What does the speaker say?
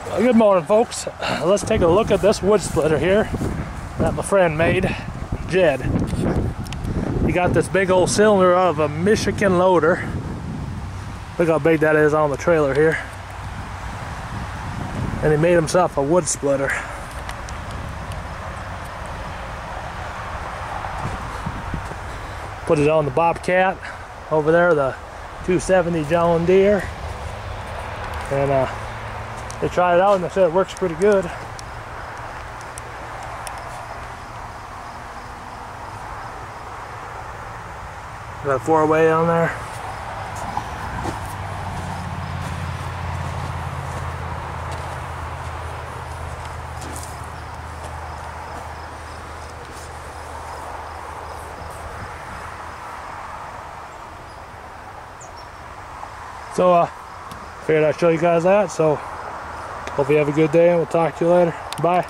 Well, good morning, folks. Let's take a look at this wood splitter here that my friend made, Jed. He got this big old cylinder out of a Michigan loader. Look how big that is on the trailer here. And he made himself a wood splitter. Put it on the Bobcat over there, the 270 John Deere. And they tried it out and they said it works pretty good. Got a 4-way on there. So figured I'd show you guys that. So hope you have a good day and we'll talk to you later. Bye.